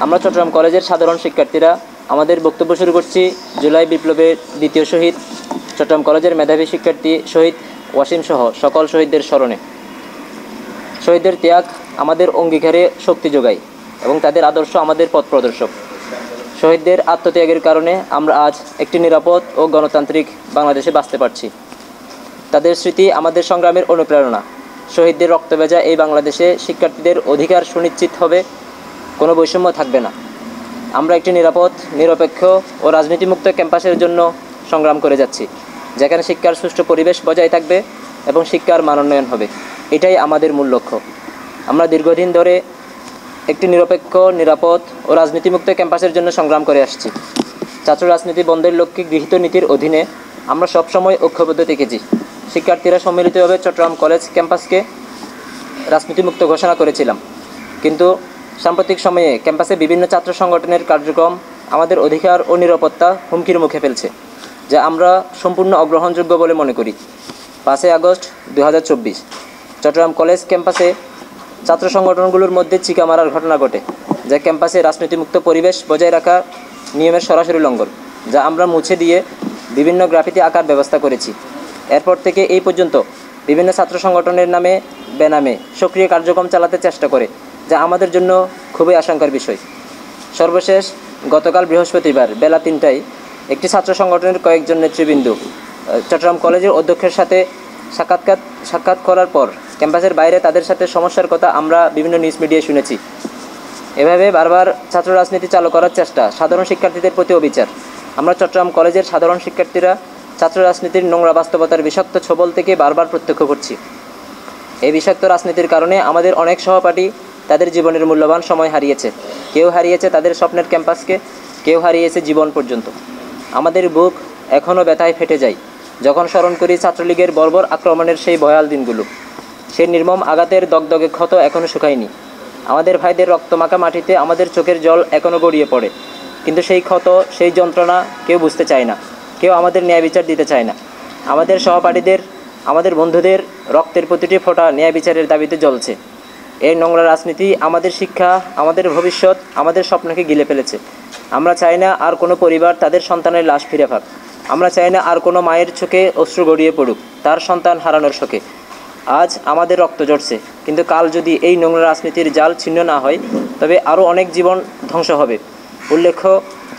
আমরা চট্টগ্রাম কলেজের সাধারণ শিক্ষার্থীরা আমাদের বক্তব্য শুরু করছি জুলাই বিপ্লবের দ্বিতীয় শহীদ চট্টগ্রাম কলেজের মেধাবী শিক্ষার্থী শহীদ ওয়াসিম সহ সকল শহীদদের স্মরণে। শহীদদের ত্যাগ আমাদের অঙ্গীকারে শক্তি যোগায় এবং তাদের আদর্শ আমাদের পথ প্রদর্শক। শহীদদের আত্মত্যাগের কারণে আমরা আজ একটি নিরাপদ ও গণতান্ত্রিক বাংলাদেশে বাঁচতে পারছি। তাদের স্মৃতি আমাদের সংগ্রামের অনুপ্রেরণা। শহীদদের রক্তভেজা এই বাংলাদেশে শিক্ষার্থীদের অধিকার সুনিশ্চিত হবে, কোনো বৈষম্য থাকবে না। আমরা একটি নিরাপদ, নিরপেক্ষ ও রাজনীতিমুক্ত ক্যাম্পাসের জন্য সংগ্রাম করে যাচ্ছি, যেখানে শিক্ষার সুষ্ঠু পরিবেশ বজায় থাকবে এবং শিক্ষার মানোন্নয়ন হবে। এটাই আমাদের মূল লক্ষ্য। আমরা দীর্ঘদিন ধরে একটি নিরপেক্ষ, নিরাপদ ও রাজনীতিমুক্ত ক্যাম্পাসের জন্য সংগ্রাম করে আসছি। ছাত্র রাজনীতি বন্ধের লক্ষ্যে গৃহীত নীতির অধীনে আমরা সবসময় ঐক্যবদ্ধ থেকেছি। শিক্ষার্থীরা সম্মিলিতভাবে চট্টগ্রাম কলেজ ক্যাম্পাসকে রাজনীতিমুক্ত ঘোষণা করেছিলাম, কিন্তু সাম্প্রতিক সময়ে ক্যাম্পাসে বিভিন্ন ছাত্র সংগঠনের কার্যক্রম আমাদের অধিকার ও নিরাপত্তা হুমকির মুখে ফেলছে, যা আমরা সম্পূর্ণ অগ্রহণযোগ্য বলে মনে করি। 5 আগস্ট 2024 চট্টগ্রাম কলেজ ক্যাম্পাসে ছাত্র সংগঠনগুলোর মধ্যে চিকা মারার ঘটনা ঘটে, যা ক্যাম্পাসে রাজনীতিমুক্ত পরিবেশ বজায় রাখা নিয়মের সরাসরি লঙ্ঘন, যা আমরা মুছে দিয়ে বিভিন্ন গ্রাফিতি আঁকার ব্যবস্থা করেছি। এরপর থেকে এই পর্যন্ত বিভিন্ন ছাত্র সংগঠনের নামে বেনামে সক্রিয় কার্যক্রম চালাতে চেষ্টা করে, যা আমাদের জন্য খুবই আশঙ্কার বিষয়। সর্বশেষ গতকাল বৃহস্পতিবার বেলা 3টায় একটি ছাত্র সংগঠনের কয়েকজন নেতৃবৃন্দ চট্টগ্রাম কলেজের অধ্যক্ষের সাথে সাক্ষাৎ করার পর ক্যাম্পাসের বাইরে তাদের সাথে সমস্যার কথা আমরা বিভিন্ন নিউজ মিডিয়ায় শুনেছি। এভাবে বারবার ছাত্র রাজনীতি চালু করার চেষ্টা সাধারণ শিক্ষার্থীদের প্রতি অবিচার। আমরা চট্টগ্রাম কলেজের সাধারণ শিক্ষার্থীরা ছাত্র রাজনীতির নোংরা বাস্তবতার বিষাক্ত ছোবল থেকে বারবার প্রত্যক্ষ করছি। এই বিষাক্ত রাজনীতির কারণে আমাদের অনেক সহপাঠী তাদের জীবনের মূল্যবান সময় হারিয়েছে। কেউ হারিয়েছে তাদের স্বপ্নের ক্যাম্পাসকে, কেউ হারিয়েছে জীবন পর্যন্ত। আমাদের বুক এখনও ব্যথায় ফেটে যায় যখন স্মরণ করি ছাত্রলীগের বর্বর আক্রমণের সেই ভয়াল দিনগুলো। সেই নির্মম আঘাতের দগদগে ক্ষত এখনও শুকায়নি। আমাদের ভাইদের রক্তমাখা মাটিতে আমাদের চোখের জল এখনও গড়িয়ে পড়ে, কিন্তু সেই ক্ষত, সেই যন্ত্রণা কেউ বুঝতে চায় না, কেউ আমাদের ন্যায় বিচার দিতে চায় না। আমাদের সহপাঠীদের, আমাদের বন্ধুদের রক্তের প্রতিটি ফোঁটা ন্যায় বিচারের দাবিতে জ্বলছে। এই নোংরা রাজনীতি আমাদের শিক্ষা, আমাদের ভবিষ্যৎ, আমাদের স্বপ্নকে গিলে ফেলেছে। আমরা চাই না আর কোনো পরিবার তাদের সন্তানের লাশ ফিরে পাক। আমরা চাই না আর কোনো মায়ের চোখে অশ্রু গড়িয়ে পড়ুক তার সন্তান হারানোর শোকে। আজ আমাদের রক্ত ঝরছে, কিন্তু কাল যদি এই নোংরা রাজনীতির জাল ছিন্ন না হয়, তবে আরও অনেক জীবন ধ্বংস হবে। উল্লেখ্য,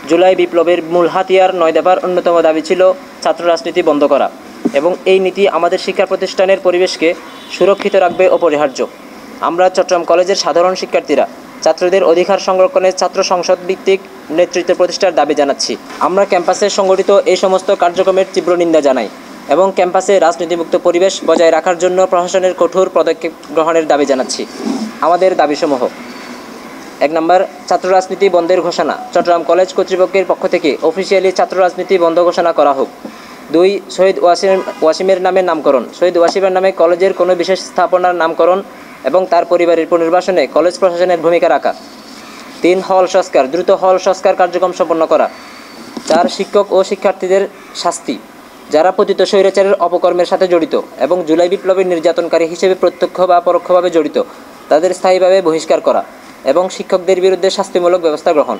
জুলাই বিপ্লবের মূল হাতিয়ার 9 দফার অন্যতম দাবি ছিল ছাত্র রাজনীতি বন্ধ করা, এবং এই নীতি আমাদের শিক্ষা প্রতিষ্ঠানের পরিবেশকে সুরক্ষিত রাখবে অপরিহার্য। আমরা চট্টগ্রাম কলেজের সাধারণ শিক্ষার্থীরা ছাত্রদের অধিকার সংরক্ষণে ছাত্র সংসদ ভিত্তিক নেতৃত্ব প্রতিষ্ঠার দাবি জানাচ্ছি। আমরা ক্যাম্পাসে সংগঠিত এই সমস্ত কার্যক্রমের তীব্র নিন্দা জানাই এবং ক্যাম্পাসে রাজনীতিমুক্ত পরিবেশ বজায় রাখার জন্য প্রশাসনের কঠোর পদক্ষেপ গ্রহণের দাবি জানাচ্ছি। আমাদের দাবিসমূহ: 1 নম্বর, ছাত্র রাজনীতি বন্ধের ঘোষণা। চট্টগ্রাম কলেজ কর্তৃপক্ষের পক্ষ থেকে অফিসিয়ালি ছাত্র রাজনীতি বন্ধ ঘোষণা করা হোক। 2, শহীদ ওয়াসিমের নামে নামকরণ। শহীদ ওয়াসিমের নামে কলেজের কোনো বিশেষ স্থাপনার নামকরণ এবং তার পরিবারের পুনর্বাসনে কলেজ প্রশাসনের ভূমিকা রাখা। 3, হল সংস্কার। দ্রুত হল সংস্কার কার্যক্রম সম্পন্ন করা। 4, শিক্ষক ও শিক্ষার্থীদের শাস্তি। যারা পতিত স্বৈরাচারের অপকর্মের সাথে জড়িত এবং জুলাই বিপ্লবের নির্যাতনকারী হিসেবে প্রত্যক্ষ বা পরোক্ষভাবে জড়িত, তাদের স্থায়ীভাবে বহিষ্কার করা এবং শিক্ষকদের বিরুদ্ধে শাস্তিমূলক ব্যবস্থা গ্রহণ।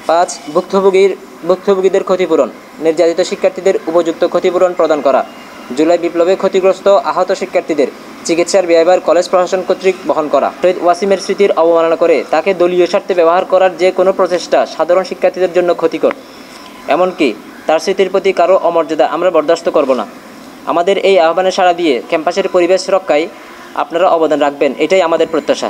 5, ভুক্তভোগীদের ক্ষতিপূরণ। নির্যাতিত শিক্ষার্থীদের উপযুক্ত ক্ষতিপূরণ প্রদান করা। জুলাই বিপ্লবে ক্ষতিগ্রস্ত আহত শিক্ষার্থীদের চিকিৎসার ব্যয়ভার কলেজ প্রশাসন কর্তৃক বহন করা। শহীদ ওয়াসিমের স্মৃতির অবমাননা করে তাকে দলীয় স্বার্থে ব্যবহার করার যে কোনো প্রচেষ্টা সাধারণ শিক্ষার্থীদের জন্য ক্ষতিকর, এমনকি তার স্মৃতির প্রতি কারো অমর্যাদা আমরা বরদাস্ত করব না। আমাদের এই আহ্বানে সাড়া দিয়ে ক্যাম্পাসের পরিবেশ রক্ষায় আপনারা অবদান রাখবেন, এটাই আমাদের প্রত্যাশা।